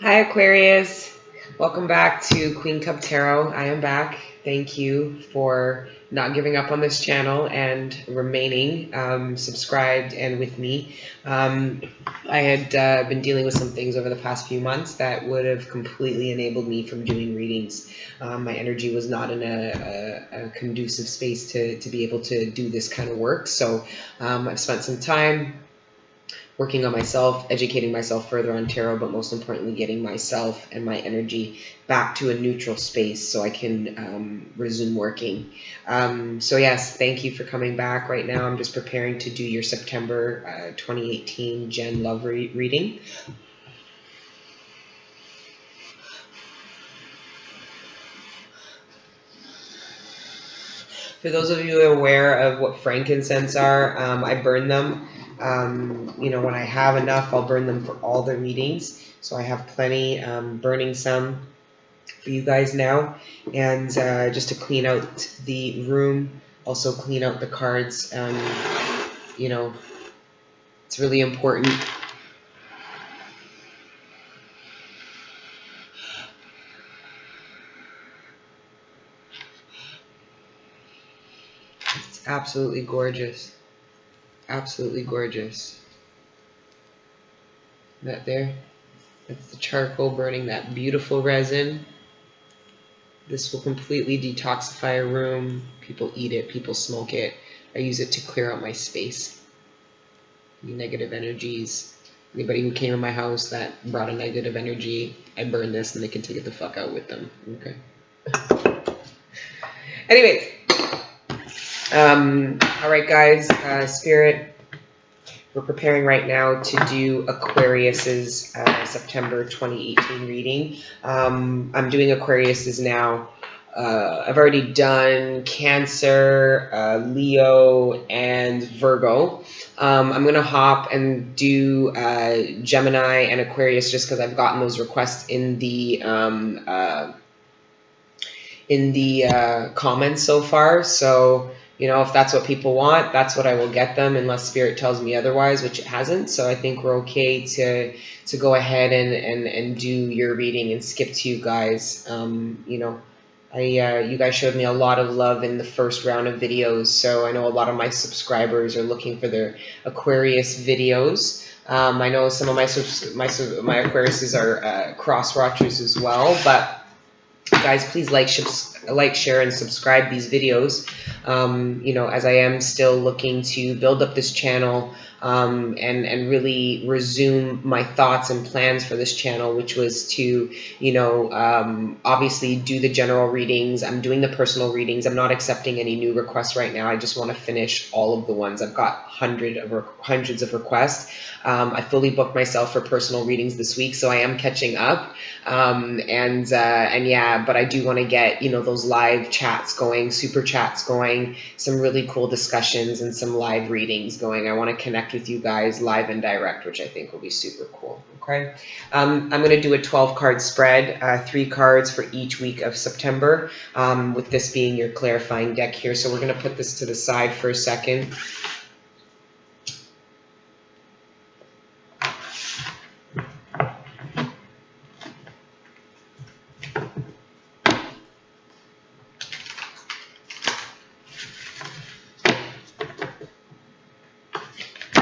Hi Aquarius, welcome back to Queen Cup Tarot. I am back. Thank you for not giving up on this channel and remaining subscribed and with me. I had been dealing with some things over the past few months that would have completely enabled me from doing readings. My energy was not in a conducive space to be able to do this kind of work. So I've spent some time working on myself, educating myself further on tarot, but most importantly, getting myself and my energy back to a neutral space so I can resume working. So yes, thank you for coming back. Right now, I'm just preparing to do your September 2018 Gen Love reading. For those of you aware of what frankincense are, I burn them. When I have enough, I'll burn them for all the readings. So I have plenty, burning some for you guys now. And just to clean out the room, also clean out the cards. It's really important. It's absolutely gorgeous. Absolutely gorgeous. That there? That's the charcoal burning that beautiful resin. This will completely detoxify a room. People eat it, people smoke it. I use it to clear out my space. Any negative energies. Anybody who came in my house that brought a negative energy, I burn this and they can take it the fuck out with them. Okay. Anyways. Alright guys, Spirit. We're preparing right now to do Aquarius's September 2018 reading. I'm doing Aquarius's now. I've already done Cancer, Leo, and Virgo. I'm going to hop and do Gemini and Aquarius just because I've gotten those requests in the comments so far. So if that's what people want, that's what I will get them, unless Spirit tells me otherwise, which it hasn't. So I think we're okay to go ahead and do your reading and skip to you guys. You guys showed me a lot of love in the first round of videos, so I know a lot of my subscribers are looking for their Aquarius videos. I know some of my Aquariuses are cross watchers as well, but guys, please like, share, and subscribe these videos. As I am still looking to build up this channel and really resume my thoughts and plans for this channel, which was to, obviously do the general readings. I'm doing the personal readings. I'm not accepting any new requests right now. I just want to finish all of the ones. I've got hundreds of requests. I fully booked myself for personal readings this week, so I am catching up. But I do want to get, those live chats going, super chats going, some really cool discussions and some live readings going. I want to connect with you guys live and direct, which I think will be super cool. Okay. I'm going to do a 12-card spread, 3 cards for each week of September, with this being your clarifying deck here. So we're going to put this to the side for a second.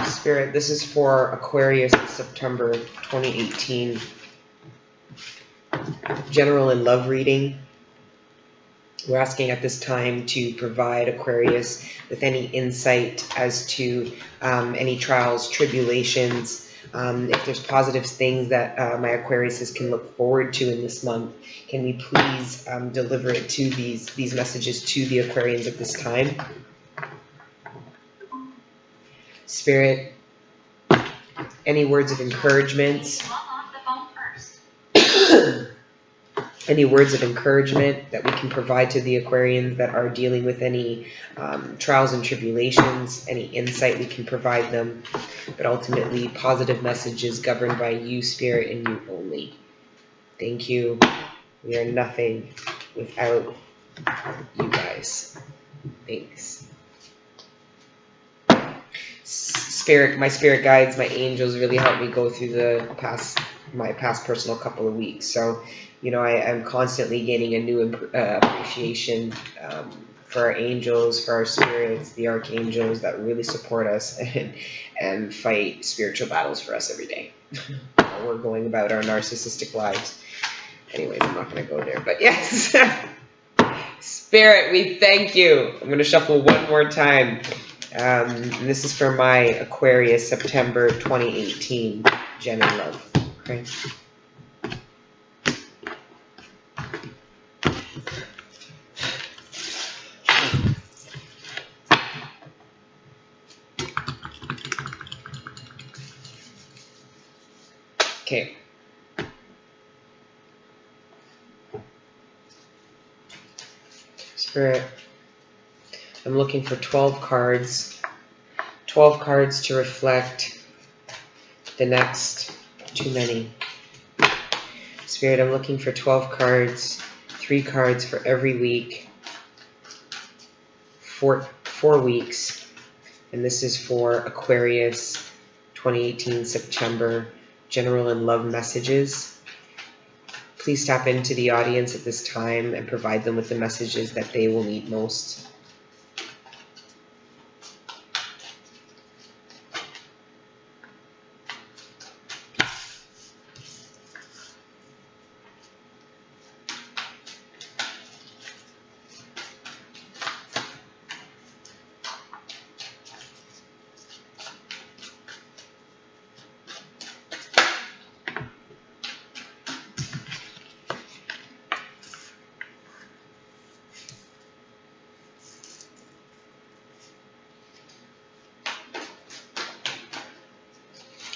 Spirit, this is for Aquarius September 2018 general and love reading. We're asking at this time to provide Aquarius with any insight as to any trials, tribulations, if there's positive things that my Aquariuses can look forward to in this month. Can we please deliver it to these messages to the Aquarians at this time? Spirit, any words of encouragement? Any words of encouragement that we can provide to the Aquarians that are dealing with any trials and tribulations, any insight we can provide them, but ultimately positive messages governed by you, Spirit, and you only. Thank you. We are nothing without you guys. Thanks. Spirit, my spirit guides, my angels really helped me go through the past my past personal couple of weeks. So, you know, I'm constantly gaining a new appreciation for our angels, for our spirits, the archangels that really support us and fight spiritual battles for us every day. While we're going about our narcissistic lives. Anyways, I'm not going to go there, but yes. Spirit, we thank you. I'm going to shuffle one more time. And this is for my Aquarius September 2018 Gem and Love. Okay. Okay. Spirit, I'm looking for 12 cards. 12 cards to reflect the next too many. Spirit, I'm looking for 12 cards. 3 cards for every week. 4 weeks. And this is for Aquarius 2018 September General and Love Messages. Please tap into the audience at this time and provide them with the messages that they will need most.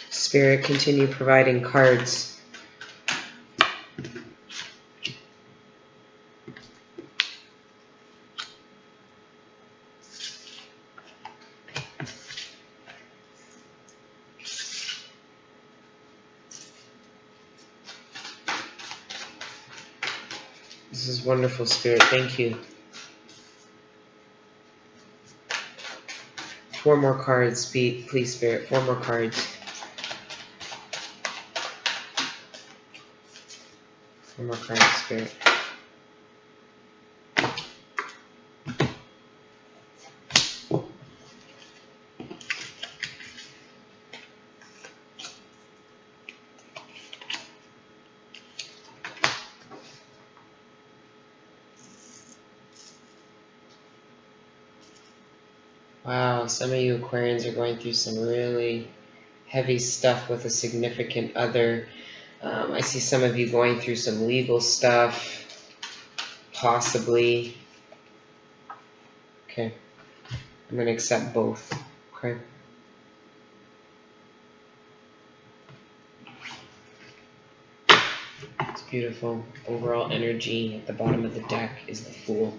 Spirit, continue providing cards. This is wonderful, Spirit. Thank you. 4 more cards, please, Spirit. 4 more cards. 4 more cards, Spirit. Wow, some of you Aquarians are going through some really heavy stuff with a significant other. I see some of you going through some legal stuff, possibly. Okay, I'm going to accept both. Okay. It's beautiful. Overall energy at the bottom of the deck is the Fool.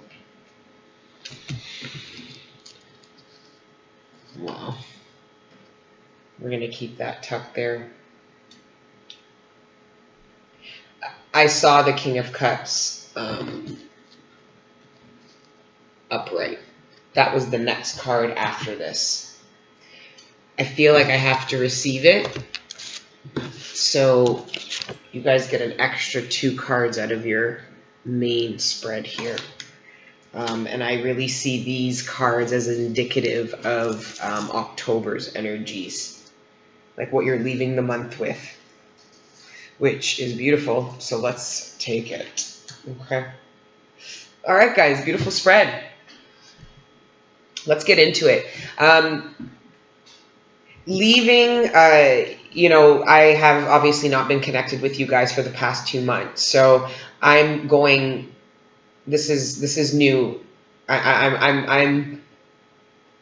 Wow. We're going to keep that tucked there. I saw the King of Cups upright. That was the next card after this. I feel like I have to receive it. So you guys get an extra 2 cards out of your main spread here. And I really see these cards as indicative of October's energies. Like what you're leaving the month with. Which is beautiful. So let's take it. Okay. All right, guys. Beautiful spread. Let's get into it. Leaving, you know, I have obviously not been connected with you guys for the past 2 months. So I'm going, this is new. I'm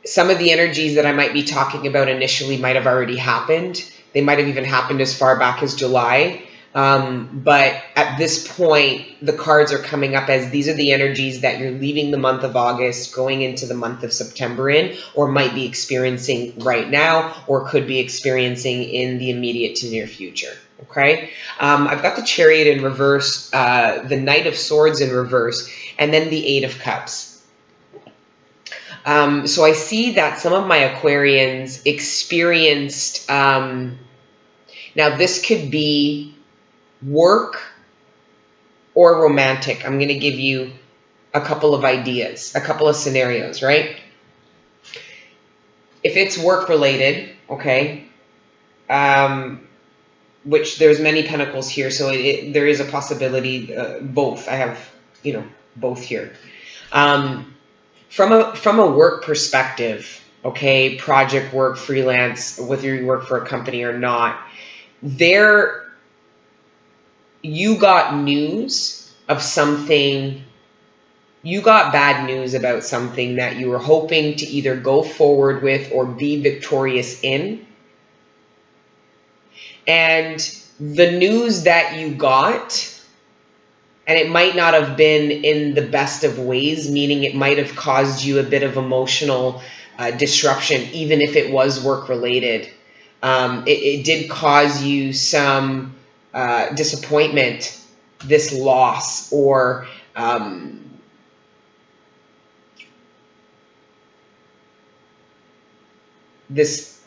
some of the energies that I might be talking about initially might have already happened. They might have even happened as far back as July. But at this point, the cards are coming up as these are the energies that you're leaving the month of August, going into the month of September in, or might be experiencing right now, or could be experiencing in the immediate to near future. Okay? I've got the Chariot in reverse, the Knight of Swords in reverse, and then the 8 of Cups. So I see that some of my Aquarians experienced, now this could be work or romantic. I'm going to give you a couple of ideas, a couple of scenarios, right? If it's work related, okay, which there's many pentacles here, so there is a possibility, both. I have, both here. From a work perspective, okay, project work, freelance, whether you work for a company or not, you got news of something, you got bad news about something that you were hoping to either go forward with or be victorious in. And the news that you got, and it might not have been in the best of ways, meaning it might have caused you a bit of emotional disruption, even if it was work related. It did cause you some disappointment, this loss, or this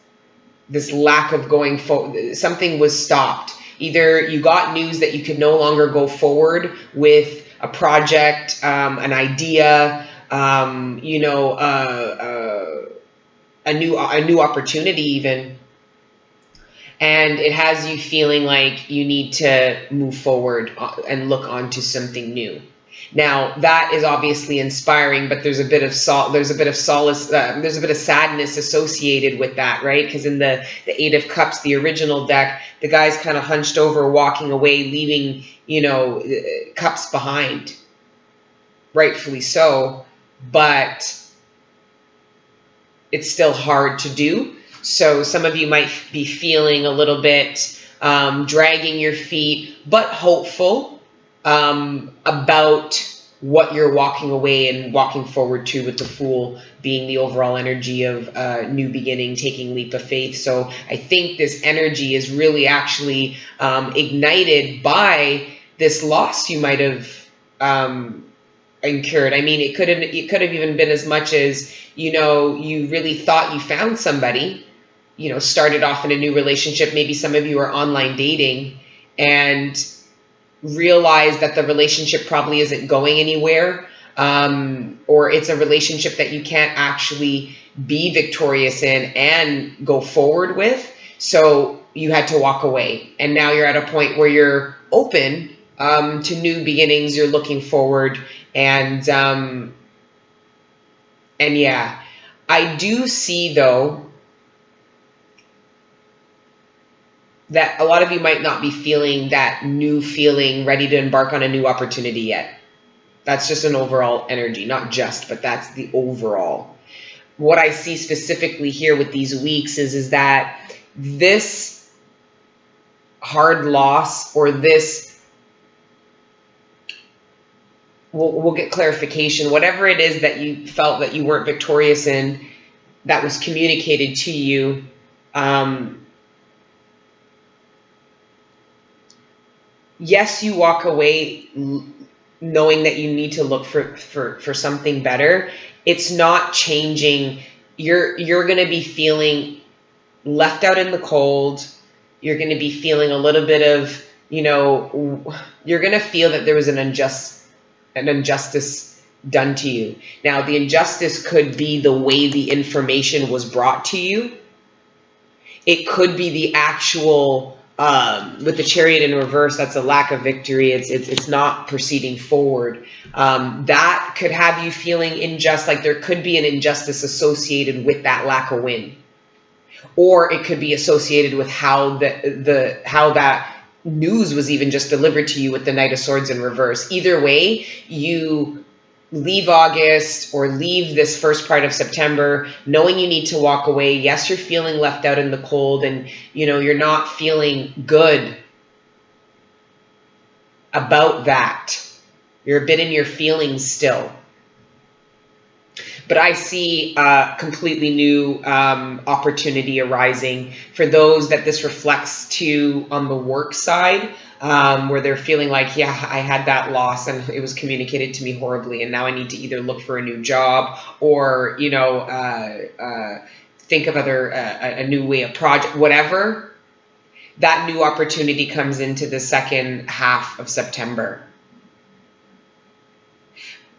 lack of going forward. Something was stopped. Either you got news that you could no longer go forward with a project, an idea, a new opportunity even, and it has you feeling like you need to move forward and look onto something new. Now that is obviously inspiring, but there's a bit of solace, there's a bit of sadness associated with that, right? Because in the Eight of Cups, the original deck, the guy's kind of hunched over, walking away, leaving cups behind, rightfully so, but it's still hard to do. So some of you might be feeling a little bit dragging your feet, but hopeful about what you're walking away and walking forward to, with the Fool being the overall energy of new beginning, taking leap of faith. So I think this energy is really actually ignited by this loss you might have incurred. I mean, it could have even been as much as, you really thought you found somebody, started off in a new relationship. Maybe some of you are online dating and realize that the relationship probably isn't going anywhere, or it's a relationship that you can't actually be victorious in and go forward with. So you had to walk away. And now you're at a point where you're open to new beginnings. You're looking forward. And yeah, I do see, though, that a lot of you might not be feeling that new feeling, ready to embark on a new opportunity yet. That's just an overall energy, not just, but that's the overall. What I see specifically here with these weeks is that this hard loss, or this, we'll get clarification, whatever it is that you felt that you weren't victorious in, that was communicated to you, yes, you walk away knowing that you need to look for something better. It's not changing. You're going to be feeling left out in the cold. You're going to be feeling a little bit of, you're going to feel that there was an injustice done to you. Now, the injustice could be the way the information was brought to you. It could be the actual, with the Chariot in reverse, that's a lack of victory. It's not proceeding forward. That could have you feeling unjust, like there could be an injustice associated with that lack of win. Or it could be associated with how how that news was even just delivered to you with the Knight of Swords in reverse. Either way, you leave August or leave this first part of September knowing you need to walk away. Yes, you're feeling left out in the cold, and you're not feeling good about that. You're a bit in your feelings still. But I see a completely new opportunity arising for those that this reflects to on the work side, where they're feeling like, yeah, I had that loss and it was communicated to me horribly, and now I need to either look for a new job or, think of a new way of project, whatever. that new opportunity comes into the second half of September.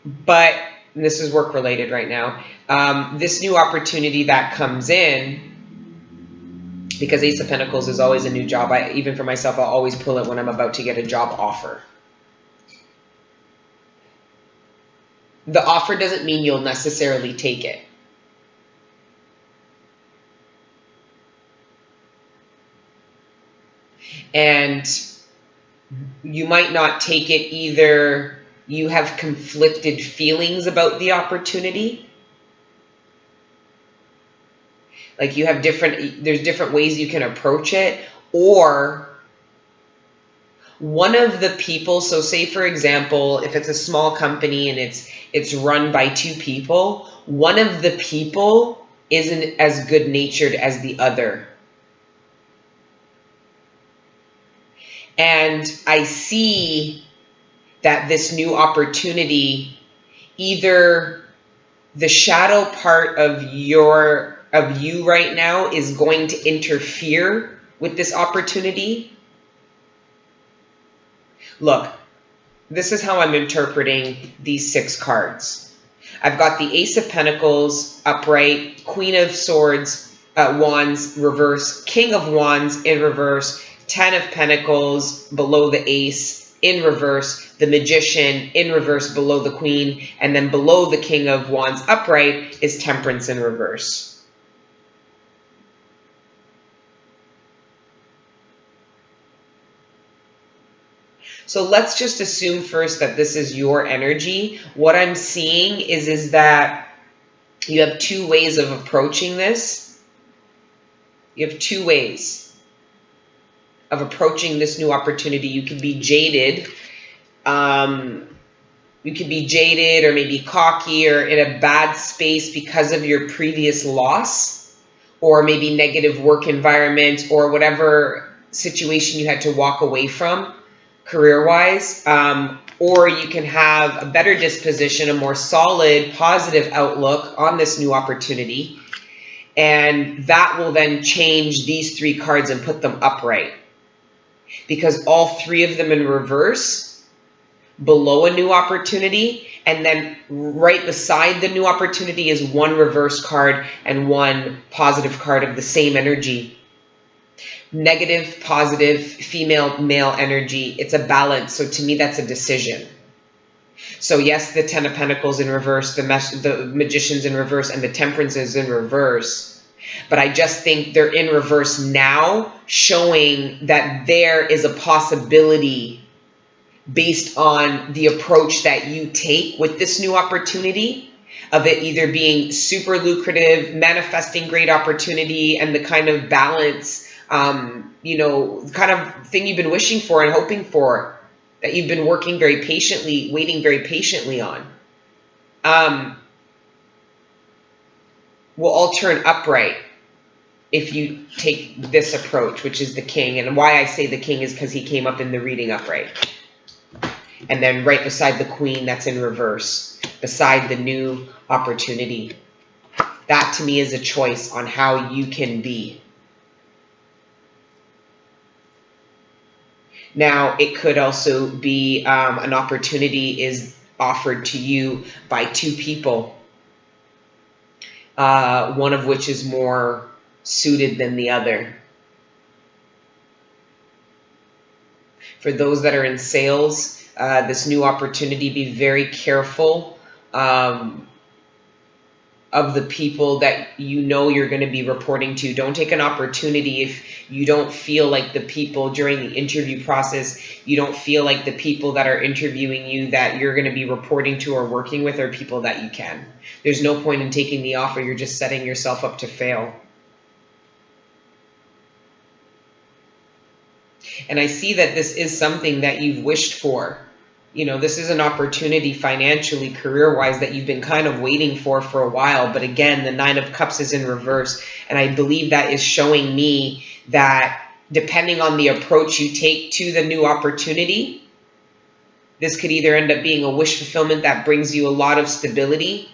But this is work related right now. This new opportunity that comes in, because Ace of Pentacles is always a new job. Even for myself, I'll always pull it when I'm about to get a job offer. The offer doesn't mean you'll necessarily take it. And you might not take it either. You have conflicted feelings about the opportunity. Like you have there's different ways you can approach it. Or one of the people, so say for example, if it's a small company and it's run by 2 people, one of the people isn't as good natured as the other. And I see that this new opportunity, either the shadow part of you right now is going to interfere with this opportunity. Look, this is how I'm interpreting these 6 cards. I've got the Ace of Pentacles upright, Queen of Swords, Wands reverse, King of Wands in reverse, 10 of Pentacles below the Ace in reverse, the Magician in reverse below the Queen, and then below the King of Wands upright is Temperance in reverse. So let's just assume first that this is your energy. What I'm seeing is that you have 2 ways of approaching this. You have 2 ways of approaching this new opportunity. You could be jaded. You could be jaded or maybe cocky or in a bad space because of your previous loss, or maybe negative work environment or whatever situation you had to walk away from career-wise. Or you can have a better disposition, a more solid, positive outlook on this new opportunity. And that will then change these 3 cards and put them upright. Because all 3 of them in reverse, below a new opportunity, and then right beside the new opportunity is 1 reverse card and 1 positive card of the same energy. Negative, positive, female, male energy. It's a balance. So to me, that's a decision. So yes, the 10 of Pentacles in reverse, the Magician's in reverse, and the Temperance is in reverse. But I just think they're in reverse now, showing that there is a possibility based on the approach that you take with this new opportunity, of it either being super lucrative, manifesting great opportunity, and the kind of balance, kind of thing you've been wishing for and hoping for, that you've been working very patiently, waiting very patiently on, will all turn upright if you take this approach, which is the King. And why I say the King is because he came up in the reading upright. And then right beside the Queen, that's in reverse, beside the new opportunity. That to me is a choice on how you can be. Now, it could also be an opportunity is offered to you by 2 people, one of which is more suited than the other. For those that are in sales, this new opportunity, be very careful of the people that you know you're going to be reporting to. Don't take an opportunity if you don't feel like the people during the interview process, you don't feel like the people that are interviewing you that you're going to be reporting to or working with are people that you can. There's no point in taking the offer. You're just setting yourself up to fail. And I see that this is something that you've wished for. You know, this is an opportunity financially, career-wise, that you've been kind of waiting for a while. But again, the 9 of Cups is in reverse. And I believe that is showing me that depending on the approach you take to the new opportunity, this could either end up being a wish fulfillment that brings you a lot of stability,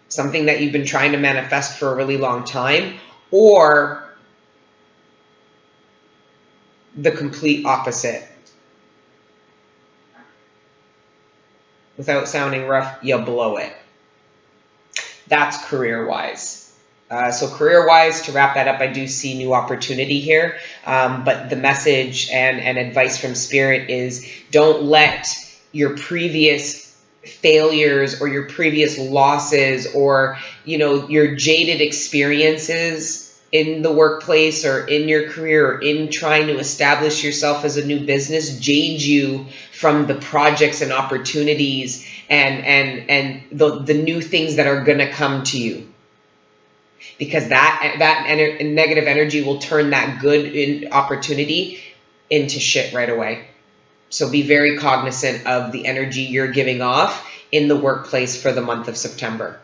something that you've been trying to manifest for a really long time, or the complete opposite. Without sounding rough, you blow it. That's career-wise. So career-wise, to wrap that up, I do see new opportunity here. But the message and advice from Spirit is, don't let your previous failures or your previous losses or, you know, your jaded experiences in the workplace or in your career or in trying to establish yourself as a new business jade you from the projects and opportunities and the new things that are going to come to you, because that negative energy will turn that good opportunity into shit right away. So be very cognizant of the energy you're giving off in the workplace for the month of September.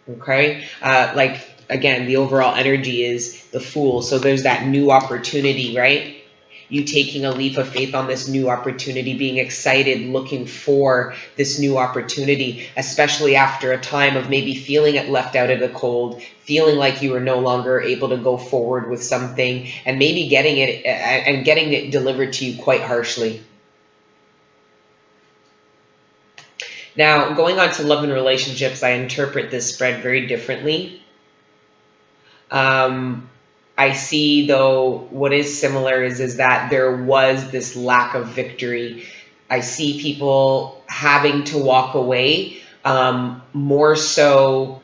Okay? Like, again, the overall energy is the Fool. So there's that new opportunity, right? You taking a leap of faith on this new opportunity, being excited, looking for this new opportunity, especially after a time of maybe feeling it left out in the cold, feeling like you were no longer able to go forward with something, and maybe getting it delivered to you quite harshly. Now, going on to love and relationships, I interpret this spread very differently. I see, though, what is similar is that there was this lack of victory. I see people having to walk away, more so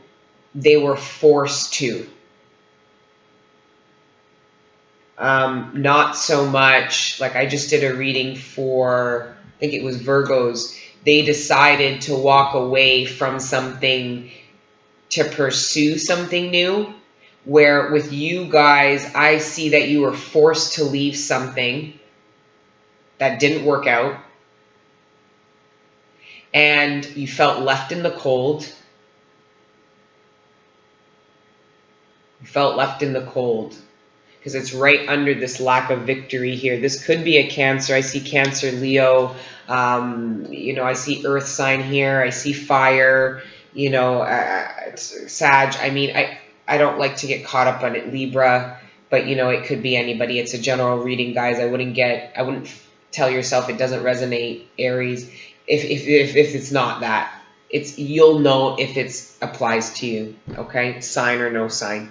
they were forced to. Not so much, like I just did a reading for, I think it was Virgos. They decided to walk away from something to pursue something new. Where with you guys, I see that you were forced to leave something that didn't work out, and you felt left in the cold. You felt left in the cold because it's right under this lack of victory here. This could be a Cancer. I see Cancer, Leo. You know, I see Earth sign here. I see fire. You know, it's Sag. I mean, I don't like to get caught up on it, Libra, but you know, it could be anybody. It's a general reading, guys. I wouldn't tell yourself it doesn't resonate, Aries, if it's not that. You'll know if it applies to you, okay? Sign or no sign.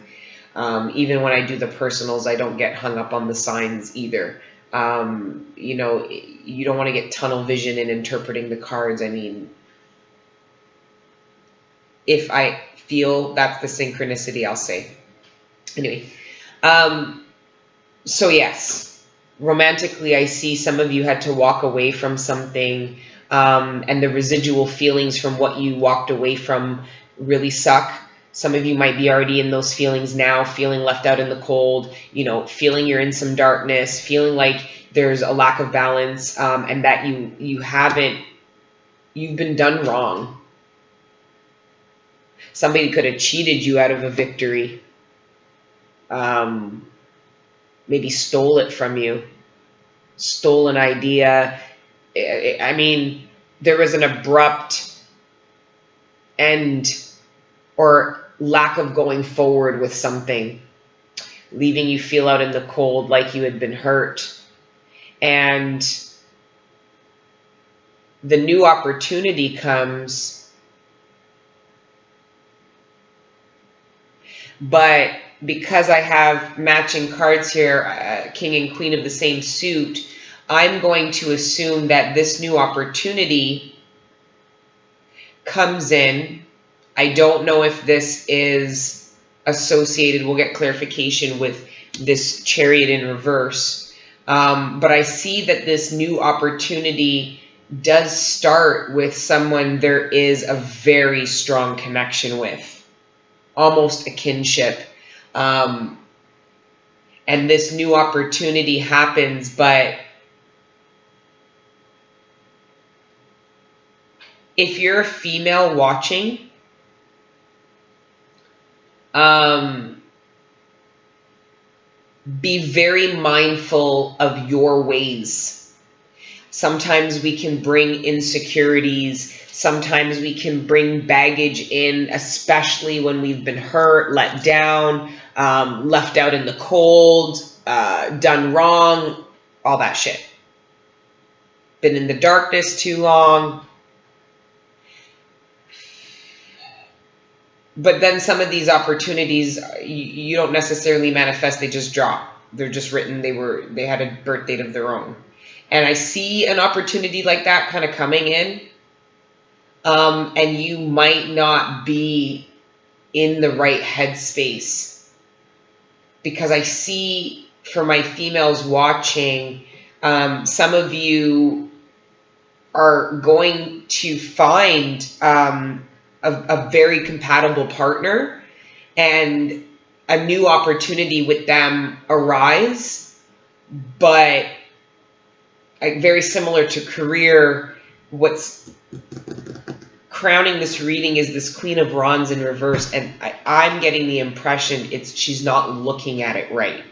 Even when I do the personals, I don't get hung up on the signs either. You know, you don't want to get tunnel vision in interpreting the cards. I mean, if I feel that's the synchronicity, I'll say. Anyway, so yes, romantically, I see some of you had to walk away from something, and the residual feelings from what you walked away from really suck. Some of you might be already in those feelings now, feeling left out in the cold, you know, feeling you're in some darkness, feeling like there's a lack of balance, and that you've been done wrong. Somebody could have cheated you out of a victory. Maybe stole it from you. Stole an idea. I mean, there was an abrupt end or lack of going forward with something, leaving you feel out in the cold like you had been hurt. And the new opportunity comes, but because I have matching cards here, King and Queen of the same suit, I'm going to assume that this new opportunity comes in. I don't know if this is associated, we'll get clarification with this Chariot in reverse, but I see that this new opportunity does start with someone there is a very strong connection with, almost a kinship. And this new opportunity happens, but if you're a female watching, be very mindful of your ways. Sometimes we can bring insecurities. Sometimes we can bring baggage in, especially when we've been hurt, let down, left out in the cold, done wrong. all that shit. Been in the darkness too long. But then some of these opportunities, you don't necessarily manifest, they just drop. They're just written, they had a birth date of their own. And I see an opportunity like that kind of coming in. And you might not be in the right headspace. Because I see, for my females watching, some of you are going to find a very compatible partner and a new opportunity with them arise. But very similar to career, what's crowning this reading is this Queen of Wands in reverse, and I'm getting the impression she's not looking at it right.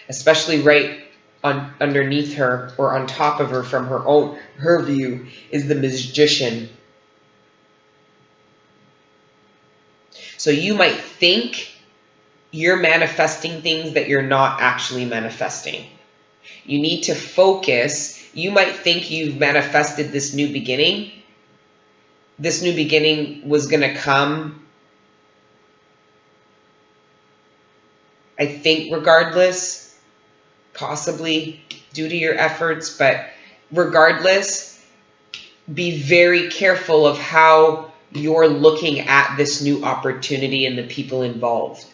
Especially right underneath her, or on top of her from her view, is the Magician. So you might think you're manifesting things that you're not actually manifesting. You need to focus. You might think you've manifested this new beginning. This new beginning was going to come, I think, regardless, possibly due to your efforts, but regardless, be very careful of how you're looking at this new opportunity and the people involved.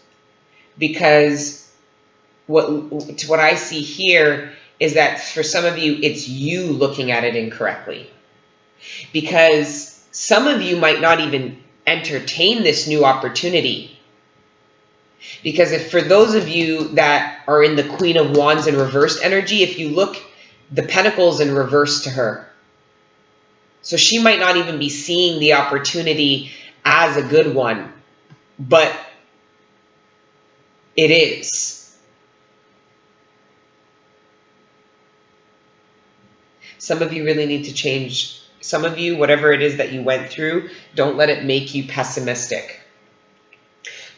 Because what I see here is that for some of you, it's you looking at it incorrectly. Because some of you might not even entertain this new opportunity. Because if for those of you that are in the Queen of Wands in reverse energy, if you look, the Pentacles in reverse to her. So she might not even be seeing the opportunity as a good one, but it is. Some of you really need to change. Some of you, whatever it is that you went through, don't let it make you pessimistic.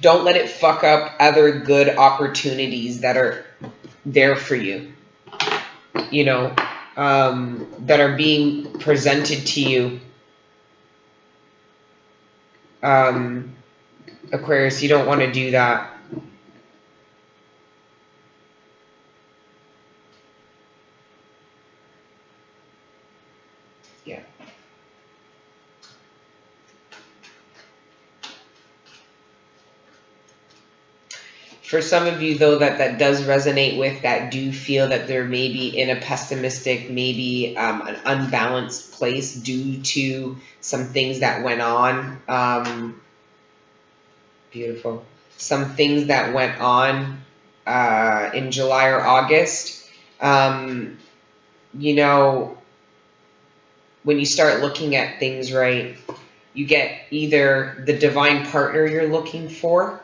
Don't let it fuck up other good opportunities that are there for you. You know, that are being presented to you. Aquarius, you don't want to do that. Yeah. For some of you, though, that does resonate with, that do feel that they're maybe in a pessimistic, maybe an unbalanced place due to some things that went on. Beautiful. Some things that went on in July or August. You know, when you start looking at things right, you get either the divine partner you're looking for,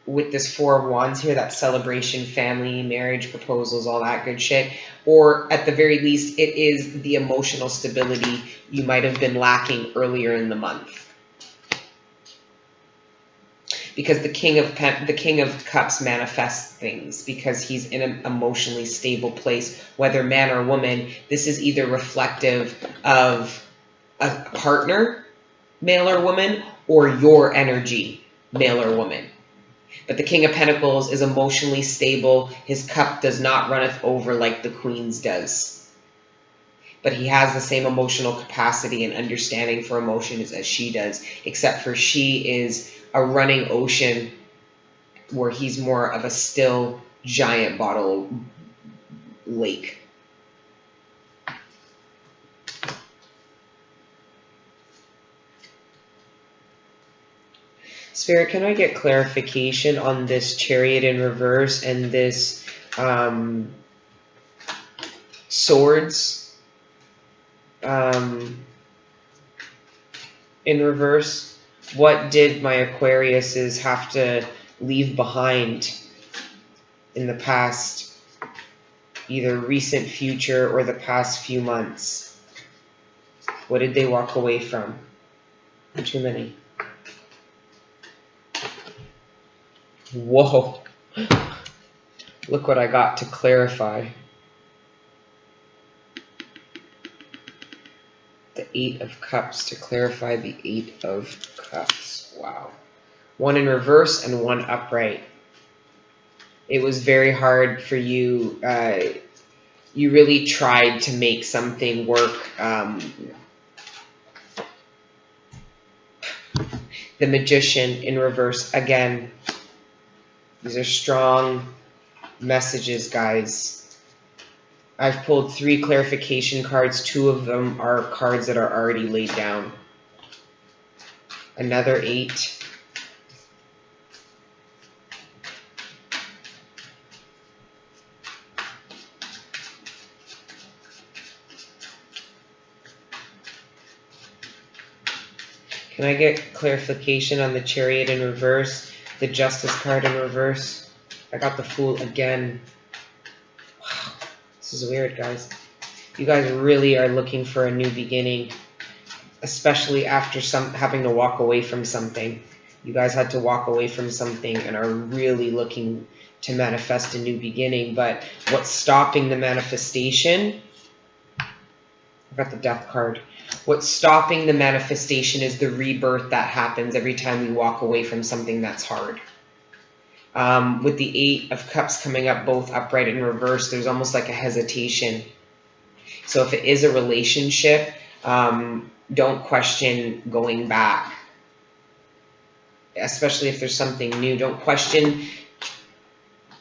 with this Four of Wands here, that celebration, family, marriage, proposals, all that good shit. Or at the very least, it is the emotional stability you might have been lacking earlier in the month. Because the King of Cups manifests things because he's in an emotionally stable place, whether man or woman. This is either reflective of a partner, male or woman, or your energy, male or woman. But the King of Pentacles is emotionally stable. His cup does not runneth over like the Queen's does. But he has the same emotional capacity and understanding for emotions as she does, except for she is a running ocean where he's more of a still giant bottle lake. Spirit, can I get clarification on this Chariot in reverse and this Swords in reverse? What did my Aquariuses have to leave behind in the past, either recent future or the past few months? What did they walk away from? Too many. Whoa. Look what I got to clarify. The Eight of Cups to clarify the Eight of Cups. Wow. One in reverse and one upright. It was very hard for you. You really tried to make something work. The Magician in reverse. Again, these are strong messages, guys. I've pulled 3 clarification cards. 2 of them are cards that are already laid down. Another 8. Can I get clarification on the Chariot in reverse? The Justice card in reverse? I got the Fool again. Wow, this is weird, guys. You guys really are looking for a new beginning, especially after having to walk away from something. You guys had to walk away from something and are really looking to manifest a new beginning. But what's stopping the manifestation? I got the Death card. What's stopping the manifestation is the rebirth that happens every time we walk away from something that's hard. With the Eight of Cups coming up both upright and reverse, there's almost like a hesitation. So if it is a relationship, don't question going back. Especially if there's something new. Don't question.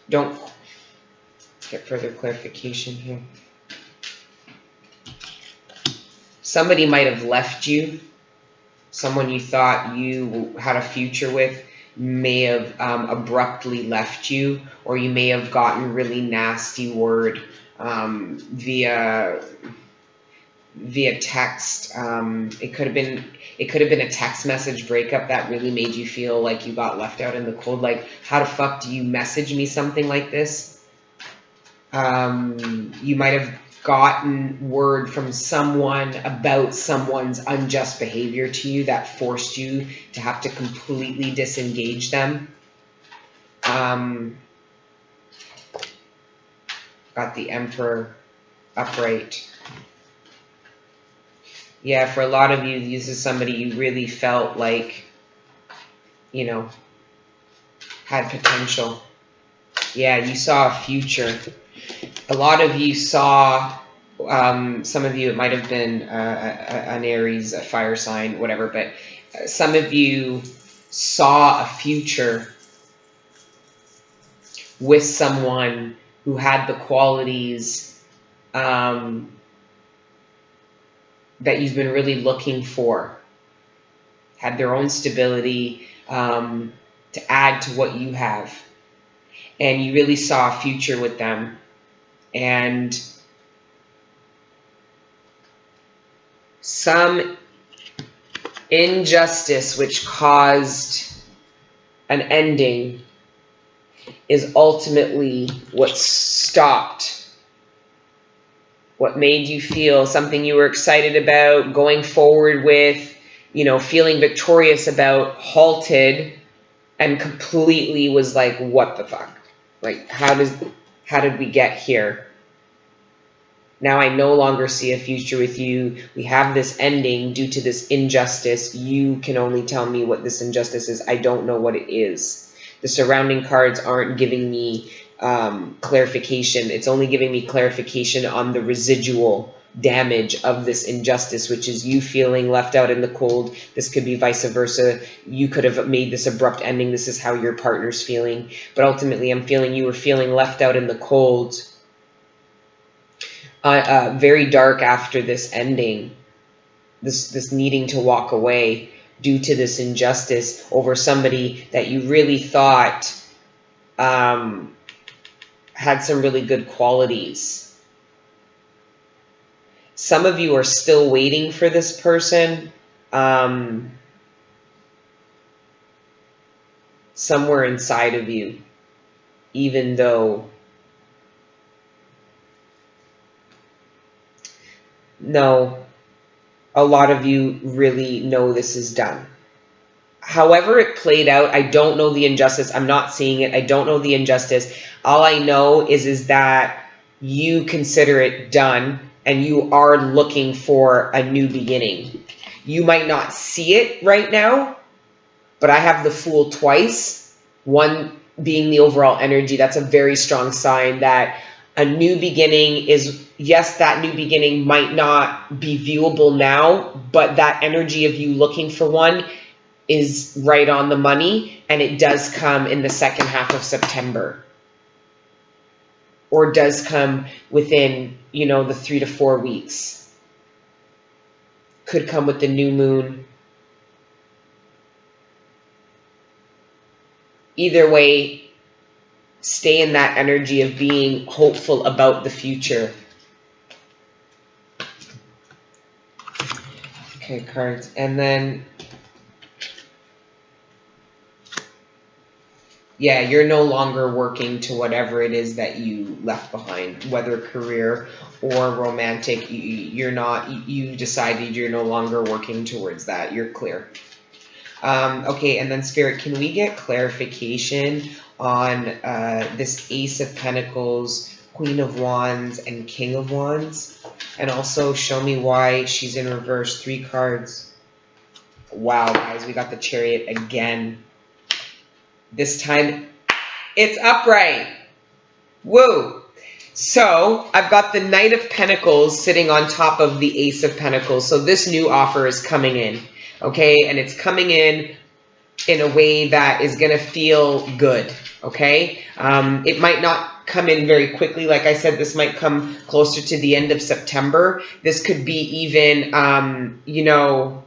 Don't get further clarification here. Somebody might have left you. Someone you thought you had a future with may have abruptly left you, or you may have gotten really nasty word via text. It could have been a text message breakup that really made you feel like you got left out in the cold. Like, how the fuck do you message me something like this? You might have gotten word from someone about someone's unjust behavior to you that forced you to have to completely disengage them. Got the Emperor upright. Yeah, for a lot of you, this is somebody you really felt like, you know, had potential. Yeah, you saw a future. A lot of you saw, some of you, it might have been an Aries, a fire sign, whatever, but some of you saw a future with someone who had the qualities that you've been really looking for, had their own stability to add to what you have. And you really saw a future with them. And some injustice which caused an ending is ultimately what stopped, what made you feel something you were excited about, going forward with, you know, feeling victorious about, halted, and completely was like, what the fuck? Like, how did we get here? Now I no longer see a future with you. We have this ending due to this injustice. You can only tell me what this injustice is. I don't know what it is. The surrounding cards aren't giving me clarification. It's only giving me clarification on the residual damage of this injustice, which is you feeling left out in the cold. This could be vice versa. You could have made this abrupt ending. This is how your partner's feeling. But ultimately, I'm feeling you were feeling left out in the cold. Very dark after this ending, this needing to walk away due to this injustice over somebody that you really thought had some really good qualities. Some of you are still waiting for this person somewhere inside of you, even though no, a lot of you really know this is done. however it played out, I don't know the injustice. I'm not seeing it. I don't know the injustice. All I know is that you consider it done and you are looking for a new beginning. You might not see it right now, but I have the Fool twice. One being the overall energy. That's a very strong sign that a new beginning is, yes, that new beginning might not be viewable now, but that energy of you looking for one is right on the money, and it does come in the second half of September, or does come within, you know, the 3 to 4 weeks. Could come with the new moon. Either way, stay in that energy of being hopeful about the future. Okay, cards. And then, yeah, you're no longer working to whatever it is that you left behind, whether career or romantic. You're not, you decided you're no longer working towards that. You're clear. Okay, and then Spirit, can we get clarification on this Ace of Pentacles, Queen of Wands, and King of Wands? And also show me why she's in reverse. 3 cards. Wow, guys, we got the Chariot again. This time, it's upright. Woo! So, I've got the Knight of Pentacles sitting on top of the Ace of Pentacles. So this new offer is coming in. Okay, and it's coming in a way that is going to feel good. Okay, it might not come in very quickly. Like I said, this might come closer to the end of September. This could be even, you know,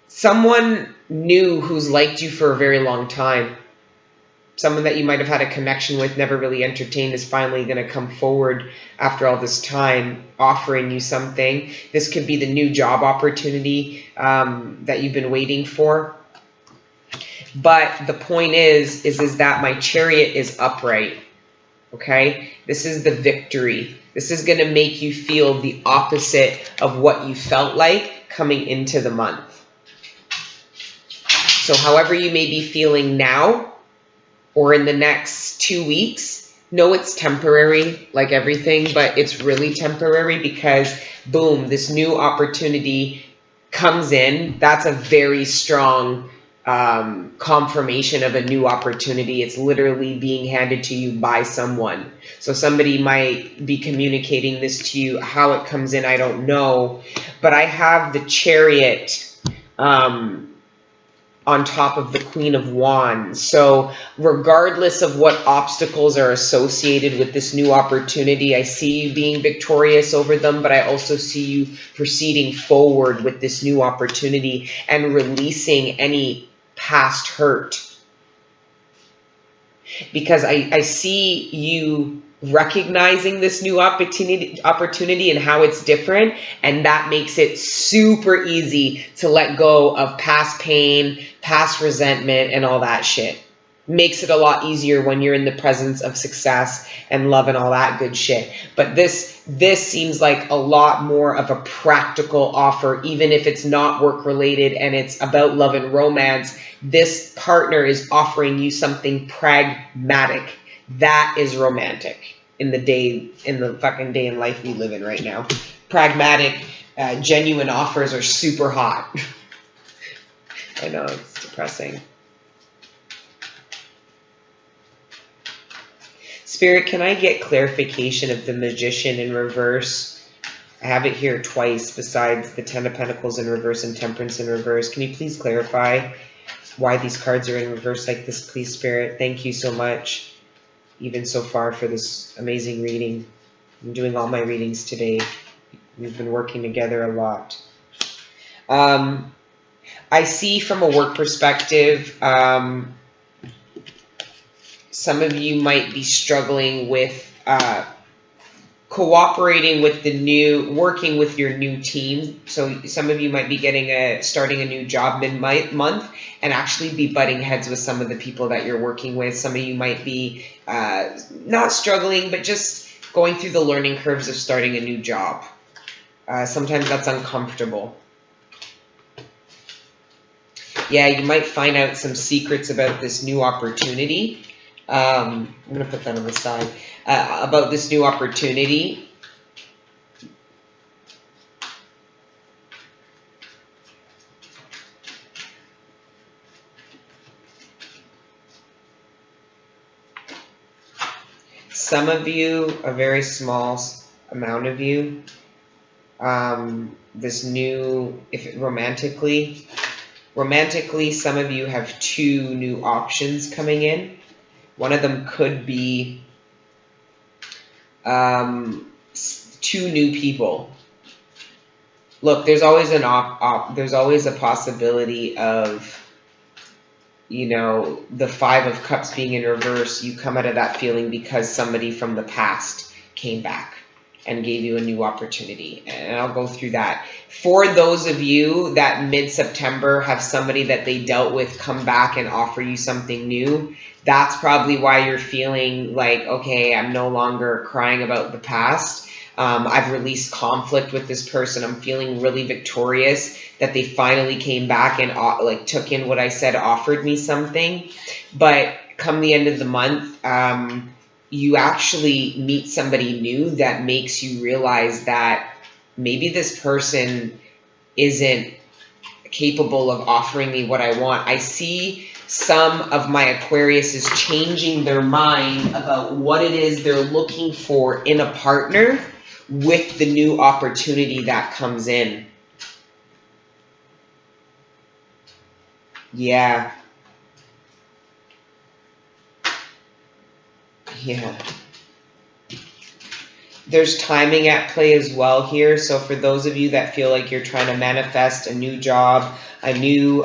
someone new who's liked you for a very long time. Someone that you might have had a connection with, never really entertained, is finally going to come forward after all this time, offering you something. This could be the new job opportunity that you've been waiting for. But the point is that my Chariot is upright. Okay? This is the victory. This is going to make you feel the opposite of what you felt like coming into the month. So however you may be feeling now, or in the next 2 weeks, know it's temporary, like everything, but it's really temporary because, boom, this new opportunity comes in. That's a very strong confirmation of a new opportunity. It's literally being handed to you by someone. So somebody might be communicating this to you. How it comes in, I don't know. But I have the Chariot on top of the Queen of Wands. So regardless of what obstacles are associated with this new opportunity, I see you being victorious over them, but I also see you proceeding forward with this new opportunity and releasing any past hurt. Because I see you recognizing this new opportunity and how it's different, and that makes it super easy to let go of past pain, past resentment, and all that shit. Makes it a lot easier when you're in the presence of success and love and all that good shit. But this seems like a lot more of a practical offer, even if it's not work related and it's about love and romance. This partner is offering you something pragmatic. That is romantic in the fucking day in life we live in right now. Pragmatic, genuine offers are super hot. I know, it's depressing. Spirit, can I get clarification of the Magician in reverse? I have it here twice besides the Ten of Pentacles in reverse and Temperance in reverse. Can you please clarify why these cards are in reverse like this, please, Spirit? Thank you so much, even so far, for this amazing reading. I'm doing all my readings today. We've been working together a lot. I see from a work perspective, some of you might be struggling with cooperating with working with your new team. So some of you might be starting a new job mid-month and actually be butting heads with some of the people that you're working with. Some of you might be not struggling, but just going through the learning curves of starting a new job. Sometimes that's uncomfortable. Yeah, you might find out some secrets about this new opportunity. I'm going to put that on the side. About this new opportunity. Some of you, a very small amount of you, this new, romantically, some of you have two new options coming in. One of them could be two new people. Look, there's always there's always a possibility of, you know, the Five of Cups being in reverse. You come out of that feeling because somebody from the past came back and gave you a new opportunity. And I'll go through that. For those of you that mid-September have somebody that they dealt with come back and offer you something new, that's probably why you're feeling like, okay, I'm no longer crying about the past. I've released conflict with this person. I'm feeling really victorious that they finally came back and like took in what I said, offered me something. But come the end of the month, you actually meet somebody new that makes you realize that maybe this person isn't capable of offering me what I want. I see some of my Aquariuses changing their mind about what it is they're looking for in a partner with the new opportunity that comes in. Yeah. Yeah. There's timing at play as well here. So for those of you that feel like you're trying to manifest a new job, a new,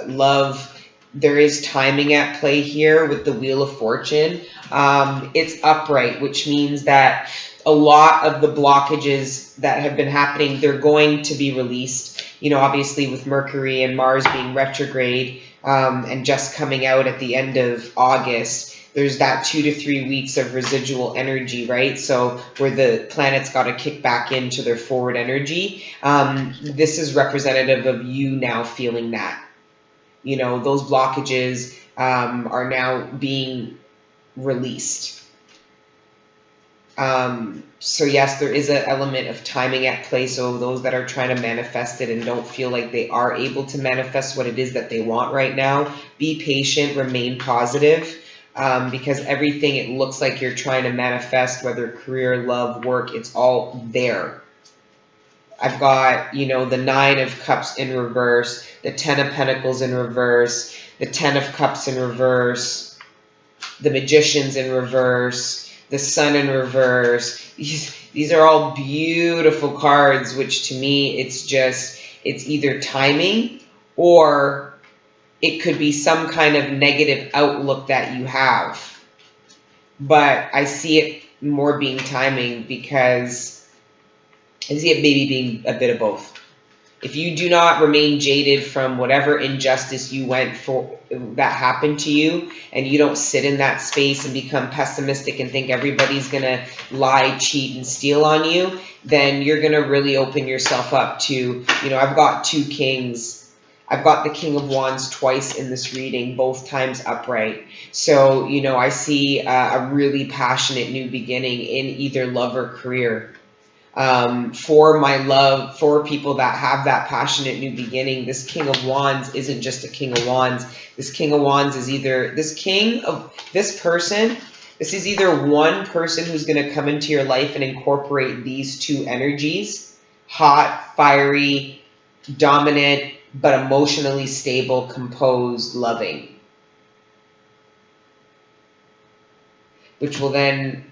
love, there is timing at play here with the Wheel of Fortune. It's upright, which means that a lot of the blockages that have been happening, they're going to be released. You know, obviously with Mercury and Mars being retrograde and just coming out at the end of August, there's that 2 to 3 weeks of residual energy, right? So where the planets got to kick back into their forward energy. This is representative of you now feeling that. You know, those blockages are now being released. So yes, there is an element of timing at play. So those that are trying to manifest it and don't feel like they are able to manifest what it is that they want right now, be patient, remain positive. Because everything it looks like you're trying to manifest, whether career, love, work, it's all there. I've got, you know, the Nine of Cups in reverse, the Ten of Pentacles in reverse, the Ten of Cups in reverse, the Magicians in reverse, the Sun in reverse. These are all beautiful cards, which to me, it's either timing or it could be some kind of negative outlook that you have. But I see it more being timing because I see it maybe being a bit of both. If you do not remain jaded from whatever injustice you went for that happened to you, and you don't sit in that space and become pessimistic and think everybody's going to lie, cheat, and steal on you, then you're going to really open yourself up to, you know, I've got two kings. I've got the King of Wands twice in this reading, both times upright. So, you know, I see a really passionate new beginning in either love or career. For my love, for people that have that passionate new beginning, this King of Wands isn't just a King of Wands. This King of Wands is either, this is either one person who's going to come into your life and incorporate these two energies, hot, fiery, dominant, but emotionally stable, composed, loving, which will then,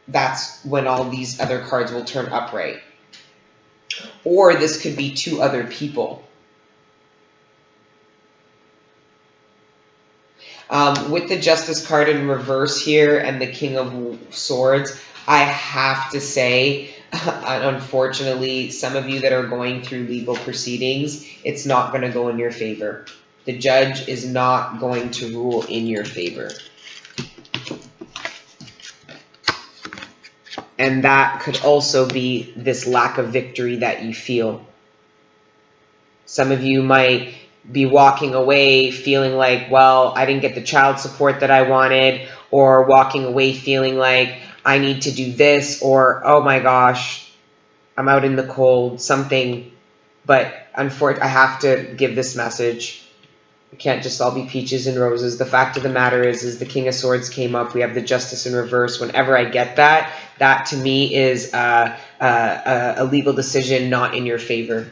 that's when all these other cards will turn upright. Or this could be two other people. With the Justice card in reverse here and the King of Swords, I have to say, unfortunately, some of you that are going through legal proceedings, it's not going to go in your favor. The judge is not going to rule in your favor. And that could also be this lack of victory that you feel. Some of you might be walking away feeling like, well, I didn't get the child support that I wanted, or walking away feeling like I need to do this, or oh my gosh, I'm out in the cold, something. But unfortunately, I have to give this message. It can't just all be peaches and roses. The fact of the matter is the King of Swords came up. We have the Justice in reverse. Whenever I get that, that to me is a legal decision not in your favor.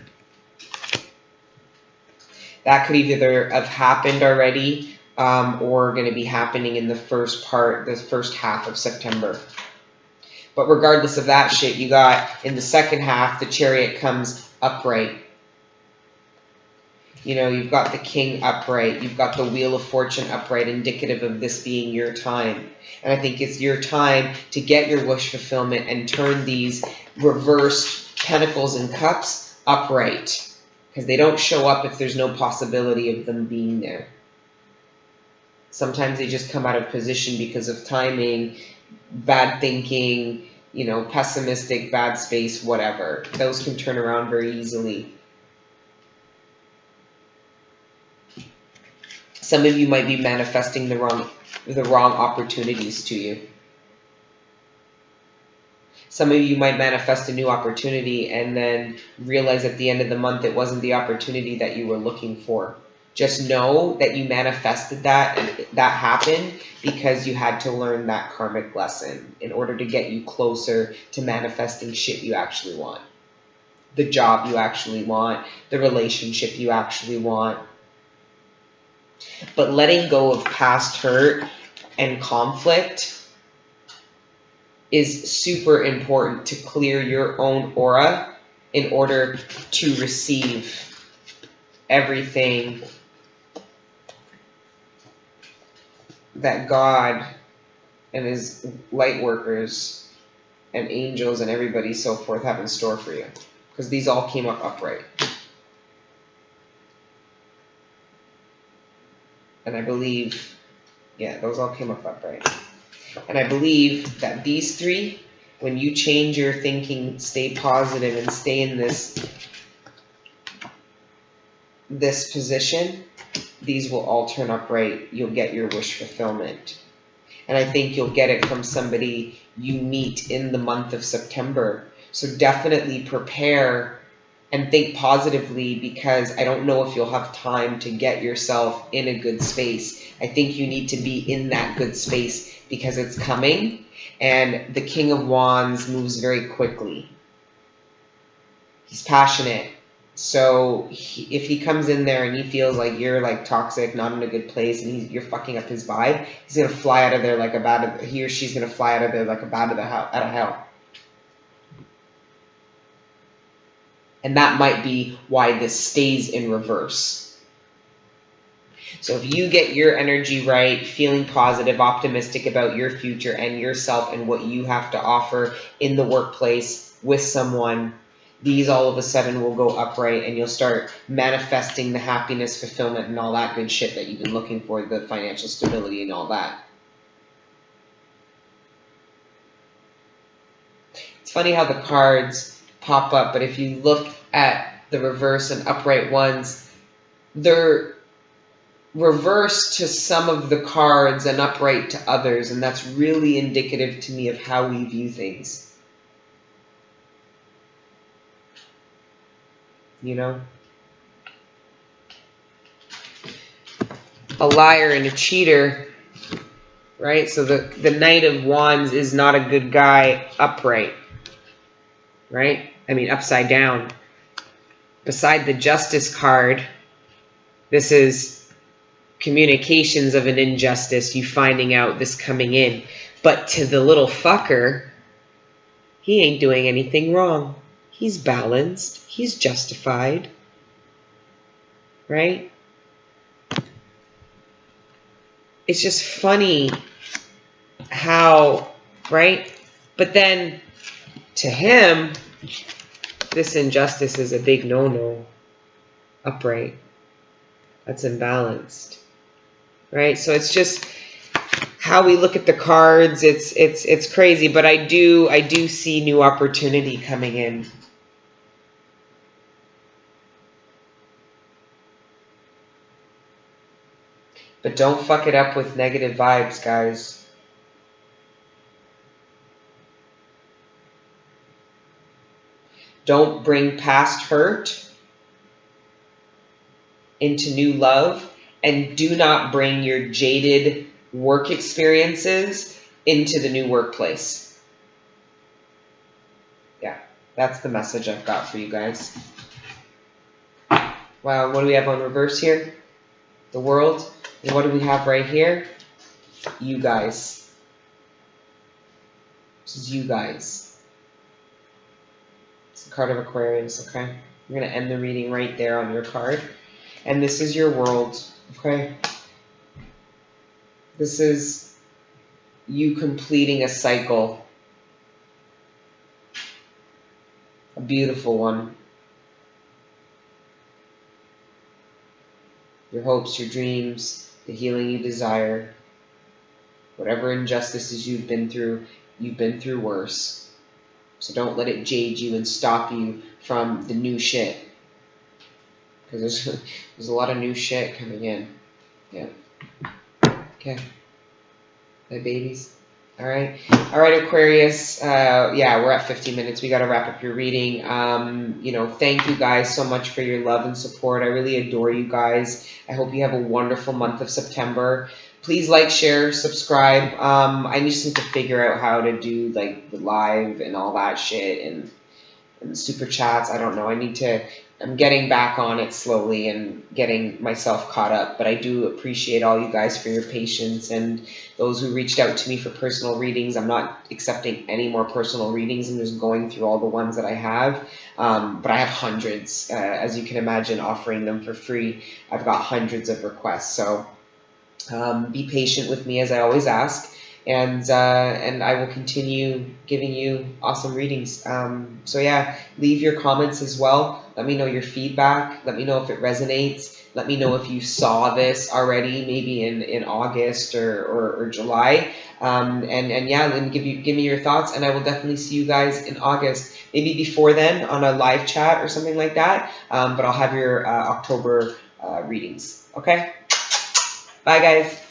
That could either have happened already or going to be happening in the first half of September. But regardless of that shit, you got in the second half, the Chariot comes upright. You know, you've got the King upright. You've got the Wheel of Fortune upright, indicative of this being your time. And I think it's your time to get your wish fulfillment and turn these reversed Pentacles and Cups upright. Because they don't show up if there's no possibility of them being there. Sometimes they just come out of position because of timing, bad thinking, you know, pessimistic, bad space, whatever. Those can turn around very easily. Some of you might be manifesting the wrong opportunities to you. Some of you might manifest a new opportunity and then realize at the end of the month it wasn't the opportunity that you were looking for. Just know that you manifested that and that happened because you had to learn that karmic lesson in order to get you closer to manifesting shit you actually want. The job you actually want, the relationship you actually want. But letting go of past hurt and conflict is super important to clear your own aura in order to receive everything that God and his light workers and angels and everybody so forth have in store for you. Because these all came up upright. And I believe, yeah, those all came up upright. And I believe that these three, when you change your thinking, stay positive and stay in this position, these will all turn upright. You'll get your wish fulfillment. And I think you'll get it from somebody you meet in the month of September. So definitely prepare and think positively, because I don't know if you'll have time to get yourself in a good space. I think you need to be in that good space because it's coming, and the King of Wands moves very quickly. He's passionate. So if he comes in there and he feels like you're like toxic, not in a good place, and you're fucking up his vibe, he's going to fly out of there like a bat of, he or she's going to fly out of there like a bat out of hell. And that might be why this stays in reverse. So if you get your energy right, feeling positive, optimistic about your future and yourself and what you have to offer in the workplace with someone, these all of a sudden will go upright and you'll start manifesting the happiness, fulfillment, and all that good shit that you've been looking for, the financial stability and all that. It's funny how the cards pop up, but if you look at the reverse and upright ones, they're reverse to some of the cards and upright to others, and that's really indicative to me of how we view things. You know? A liar and a cheater, right? So the Knight of Wands is not a good guy upright, right? I mean, upside down. Beside the Justice card, this is communications of an injustice, you finding out this coming in. But to the little fucker, he ain't doing anything wrong. He's balanced. He's justified. Right? It's just funny how, right? But then to him, this injustice is a big no-no. Upright. That's imbalanced. Right? So it's just how we look at the cards. It's crazy, but I do see new opportunity coming in. But don't fuck it up with negative vibes, guys. Don't bring past hurt into new love, and do not bring your jaded work experiences into the new workplace. Yeah, that's the message I've got for you guys. Wow, what do we have on reverse here? The world. And what do we have right here? You guys. This is you guys. It's the card of Aquarius, okay? I'm going to end the reading right there on your card. And this is your world, okay? This is you completing a cycle. A beautiful one. Your hopes, your dreams, the healing you desire. Whatever injustices you've been through worse. So don't let it jade you and stop you from the new shit. Because there's a lot of new shit coming in. Yeah. Okay. My babies. All right, Aquarius. Yeah, we're at 50 minutes. We got to wrap up your reading. Thank you guys so much for your love and support. I really adore you guys. I hope you have a wonderful month of September. Please like, share, subscribe. I just need to figure out how to do like the live and all that shit and the super chats. I don't know. I'm getting back on it slowly and getting myself caught up, but I do appreciate all you guys for your patience and those who reached out to me for personal readings. I'm not accepting any more personal readings. I'm just going through all the ones that I have, but I have hundreds, as you can imagine, offering them for free. I've got hundreds of requests, so be patient with me as I always ask. And I will continue giving you awesome readings. So yeah, leave your comments as well. Let me know your feedback. Let me know if it resonates. Let me know if you saw this already, maybe in August or July. And yeah, then give me your thoughts, and I will definitely see you guys in August. Maybe before then on a live chat or something like that. But I'll have your October readings. Okay. Bye, guys.